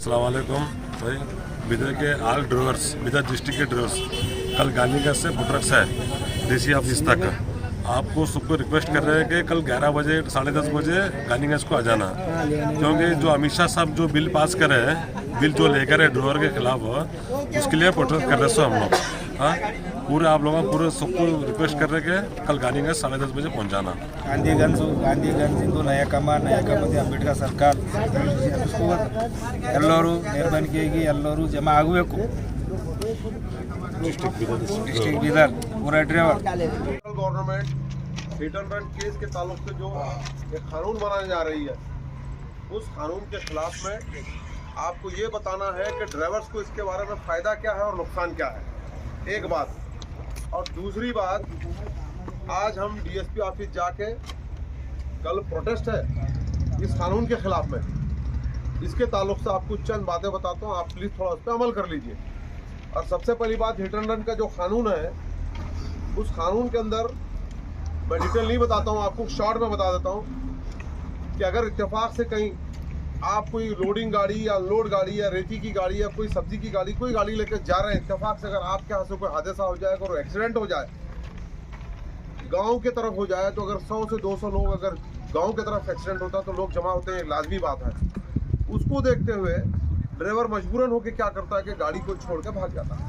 अस्सलामुअलैकुम भाई। बिदर के आल ड्राइवर्स, बिदर डिस्ट्रिक्ट के ड्राइवर्स, कल गांधीगंज से बुटरक्स है डीसी ऑफिस तक। आपको सबको रिक्वेस्ट कर रहे हैं कि कल 11 बजे 10:30 बजे गांधीगंज को आ जाना, क्योंकि जो अमित शाह साहब जो बिल पास करे हैं, बिल जो लेकर है ड्राइवर के खिलाफ, उसके लिए प्रोटेस्ट कर रहे हैं हम लोग। हाँ, पूरे आप लोगों पूरे सबको रिक्वेस्ट कर रहे हैं कि कल गांधीगंज 10:30 बजे पहुँच जाना। ಗಾಂಧಿಗಂಜ್ ಇಂದು ನಯಕಮತಿ ಅಂಬೇಡ್ಕರ್ ಸರ್ಕಾರ ಎಲ್ಲರೂ ಮೆರವಣಿಗೆಗೆ ಎಲ್ಲರೂ ಜಮಾ ಆಗಬೇಕು। डिस्ट्रिक्ट बीदर पूरा driver government hit and run case के ताल्लुक से जो एक कानून बनाने जा रही है, उस कानून के खिलाफ में आपको ये बताना है कि ड्राइवर्स को इसके बारे में फ़ायदा क्या है और नुकसान क्या है, एक बात। और दूसरी बात, आज हम डीएसपी ऑफिस जाके कल प्रोटेस्ट है इस कानून के खिलाफ में, इसके ताल्लुक से आपको चंद बातें बताता हूँ, आप प्लीज़ थोड़ा उस पर अमल कर लीजिए। और सबसे पहली बात, हिट एंड रन का जो कानून है, उस कानून के अंदर मैं डिटेल नहीं बताता हूँ, आपको शॉर्ट में बता देता हूँ कि अगर इत्तेफाक से कहीं आप कोई लोडिंग गाड़ी या अनलोड गाड़ी या रेती की गाड़ी या कोई सब्जी की गाड़ी, कोई गाड़ी लेकर जा रहे हैं, इत्तेफाक से अगर आपके यहाँ से कोई हादसा हो जाए, अगर एक्सीडेंट हो जाए, गांव के तरफ हो जाए, तो अगर 100 से 200 लोग अगर गांव की तरफ एक्सीडेंट होता है तो लोग जमा होते हैं, लाजमी बात है। उसको देखते हुए ड्राइवर मजबूरन होकर क्या करता है कि गाड़ी को छोड़ के भाग जाता है।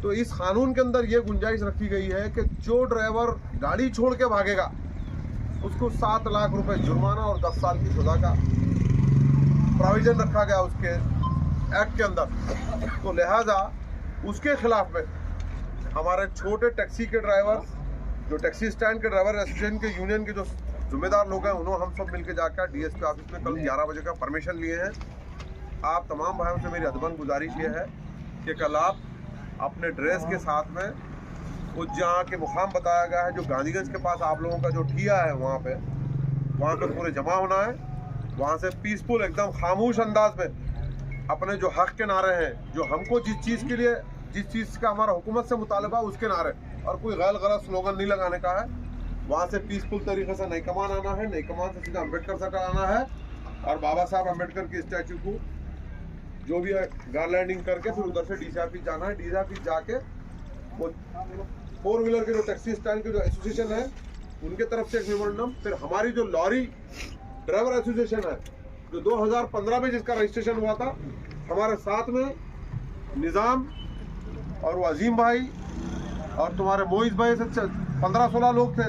तो इस कानून के अंदर ये गुंजाइश रखी गई है कि जो ड्राइवर गाड़ी छोड़ के भागेगा उसको 7 लाख रुपए जुर्माना और 10 साल की सजा का प्रोविजन रखा गया उसके एक्ट के अंदर। तो लिहाजा उसके खिलाफ में हमारे छोटे टैक्सी के ड्राइवर, जो टैक्सी स्टैंड के ड्राइवर एसोसिएशन के यूनियन के जो जिम्मेदार लोग हैं, उन्होंने हम सब मिलकर जाकर डीएसपी ऑफिस में कल 11 बजे का परमिशन लिए हैं। आप तमाम भाइयों से मेरी अदबन गुजारिश ये है कि कल आप अपने ड्रेस के साथ में उस जहाँ के मुकाम बताया गया है, जो गांधीगंज के पास आप लोगों का जो ठिया है, वहाँ पे पूरे जमा होना है। वहाँ से पीसफुल एकदम खामोश अंदाज में अपने जो हक के नारे हैं, जो हमको जिस चीज़ के लिए, जिस चीज़ का हमारा हुकूमत से मुतालबा, उसके नारे, और कोई गलत स्लोगन नहीं लगाने का है। वहाँ से पीसफुल तरीके से नई कमान आना है, नई कमान से सीधा अम्बेडकर सर्कल आना है, और बाबा साहब अम्बेडकर की स्टैचू को जो भी है गार्लैंडिंग करके फिर उधर से डीसी ऑफिस जाना है। डीसी ऑफिस जाके वो 4 व्हीलर के जो टैक्सी स्टैंड के जो एसोसिएशन है, उनके तरफ से एक मेमोरेंडम, फिर हमारी जो लॉरी ड्राइवर एसोसिएशन है, जो 2015 में जिसका रजिस्ट्रेशन हुआ था, हमारे साथ में निज़ाम और वो अजीम भाई और तुम्हारे मोइज भाई से 15-16 लोग थे,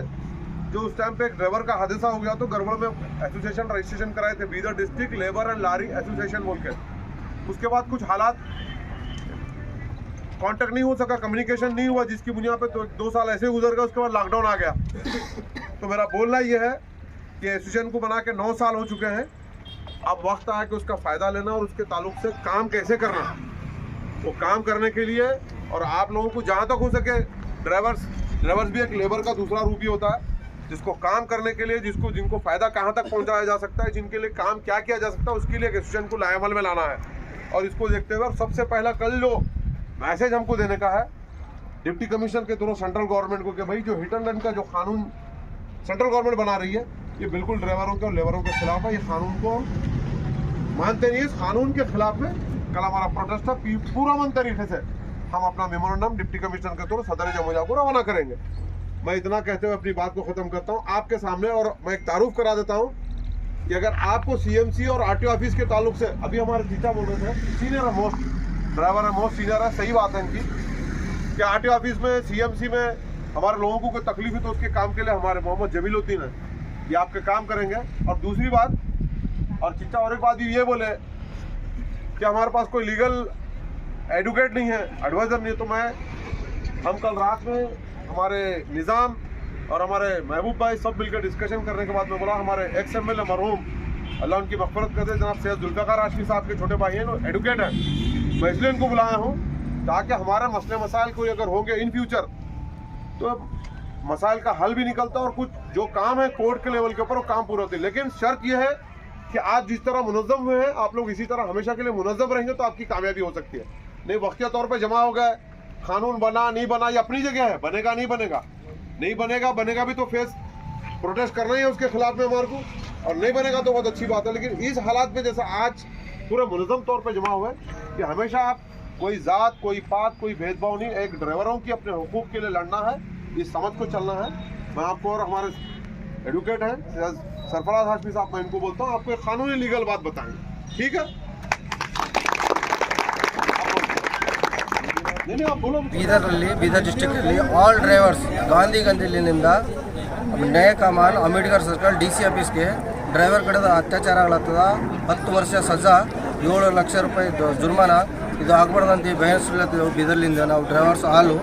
जो उस टाइम पे एक ड्राइवर का हादसा हो गया तो गड़बड़ में एसोसिएशन रजिस्ट्रेशन कराए थे, Bidar district labour and lorry association बोल के। उसके बाद कुछ हालात, कांटेक्ट नहीं हो सका, कम्युनिकेशन नहीं हुआ, जिसकी बुनियाद पे तो 2 साल ऐसे गुजर गए। उसके बाद लॉकडाउन आ गया। तो मेरा बोलना ये है कि एसोसिएशन को बना के 9 साल हो चुके हैं। अब वक्त आया कि उसका फ़ायदा लेना और उसके ताल्लुक से काम कैसे करना, वो काम करने के लिए, और आप लोगों को जहाँ तक हो सके, ड्राइवर्स भी एक लेबर का दूसरा रूप ही होता है, जिसको काम करने के लिए, जिनको फ़ायदा कहाँ तक पहुँचाया जा सकता है, जिनके लिए काम क्या किया जा सकता है, उसके लिए एसोसिएशन को लाएअमल में लाना है। और इसको देखते हुए सबसे पहला कल जो मैसेज हमको देने का है डिप्टी कमिश्नर के थ्रू सेंट्रल गवर्नमेंट को, कि भाई जो हिट एंड रन का जो कानून सेंट्रल गवर्नमेंट बना रही है, ये बिल्कुल ड्राइवरों के और लेबरों के खिलाफ है। ये कानून को मानते नहीं। इस कानून के खिलाफ में कल हमारा प्रोटेस्ट है। पूरा मन तरीके से हम अपना मेमोरेंडम डिप्टी कमिश्नर के थ्रू सदर जमुजा को रवाना करेंगे। मैं इतना कहते हुए अपनी बात को ख़त्म करता हूँ आपके सामने, और मैं एक तारुफ करा देता हूँ कि अगर आपको सीएमसी और आरटीओ ऑफिस के ताल्लुक से, अभी हमारे जीता बोल रहे थे, सीनियर है, मोस्ट ड्राइवर है, मोस्ट सीनियर है, सही बात है इनकी, कि आरटीओ ऑफिस में, सीएमसी में हमारे लोगों को कोई तकलीफ है तो उसके काम के लिए हमारे मोहम्मद जमीलुद्दीन है, ये आपके काम करेंगे। और दूसरी बात, और चिट्टा और एक बात भी ये बोले कि हमारे पास कोई लीगल एडवोकेट नहीं है, एडवाइज़र नहीं है, तो हम कल रात में हमारे निज़ाम और हमारे महबूब भाई सब मिलकर डिस्कशन करने के बाद में बोला, हमारे एक्स एमएलए मरहूम, अल्लाह उनकी मग़फ़िरत कर दे, जनाब सैयद जुल्फ़िकार हाशमी साहब के छोटे भाई हैं, एडवोकेट हैं, मैं इसलिए इनको बुलाया हूँ ताकि हमारे मसले मसाइल कोई अगर होंगे इन फ्यूचर तो मसाइल का हल भी निकलता और कुछ जो काम है कोर्ट के लेवल के ऊपर वो काम पूरा होते हैं। लेकिन शर्त यह है कि आज जिस तरह मुनज़्ज़म हुए हैं, आप लोग इसी तरह हमेशा के लिए मुनज़्ज़म रहेंगे तो आपकी कामयाबी हो सकती है। नहीं वक़्तिया तौर पर जमा हो गए, कानून बना नहीं बना, ये अपनी जगह है, बनेगा नहीं बनेगा, नहीं बनेगा, बनेगा भी तो फेस प्रोटेस्ट करना ही है उसके खिलाफ में हमारे को, और नहीं बनेगा तो बहुत अच्छी बात है। लेकिन इस हालात में जैसा आज पूरे मुनज़्ज़म तौर पे जमा हुए कि हमेशा आप कोई जात, कोई पात, कोई भेदभाव नहीं, एक ड्राइवरों की अपने हुकूक के लिए लड़ना है, इस समझ को चलना है। मैं आपको और हमारे एडवोकेट हैं सरफराज हाशमी साहब, मैं इनको बोलता हूँ, आपको एक कानूनी लीगल बात बताएंगे, ठीक है? नहीं आप बोलो। ಬೀದರ್ ಡಿಸ್ಟ್ರಿಕ್ಟಲ್ಲಿ ಆಲ್ ಡ್ರೈವರ್ಸ್ ಗಾಂಧಿಗಂಜಲಿನಿಂದ ನ್ಯಾಯ ಕಮಾನ್ ಅಂಬೇಡ್ಕರ್ ಸರ್ಕಲ್ ಡಿ ಸಿ ಆಫೀಸ್ಗೆ ಡ್ರೈವರ್ ಕಡೆದ ಅತ್ಯಾಚಾರಗಳಾಗ್ತದ 10 ವರ್ಷ ಸಜಾ 7 ಲಕ್ಷ ರೂಪಾಯಿ ಜುರ್ಮಾನ ಇದು ಆಗ್ಬಾರ್ದಂತ ಬಯಸುತ್ತಿದ್ದೆವು ಬೀದರ್ಲಿಂದ ನಾವು ಡ್ರೈವರ್ಸ್ ಹಾಲು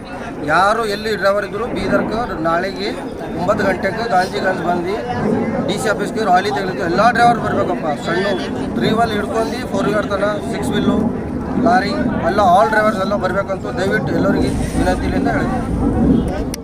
ಯಾರು ಎಲ್ಲಿ ಡ್ರೈವರ್ ಇದ್ದರು ಬೀದರ್ಗೆ ನಾಳೆಗೆ 9 ಗಂಟೆಗೆ ಗಾಂಧಿಗಂಜ್ ಬಂದು ಡಿ ಸಿ ಆಫೀಸ್ಗೆ ರಾಲಿ ತೆಗೆದು ಎಲ್ಲ ಡ್ರೈವರ್ ಬರಬೇಕಪ್ಪ, ಸಣ್ಣ 3 ವೀಲ್ ಹಿಡ್ಕೊಂಡು 4 ವೀಲರ್ ತನಕ 6 ವೀಲು ಲಾರಿ ಎಲ್ಲ ಆಲ್ ಡ್ರೈವರ್ಸ್ ಎಲ್ಲ ಬರಬೇಕಂತ ದಯವಿಟ್ಟು ಎಲ್ಲರಿಗೆ ವಿನಂತಿಯಿಂದ ಹೇಳ್ತೀನಿ.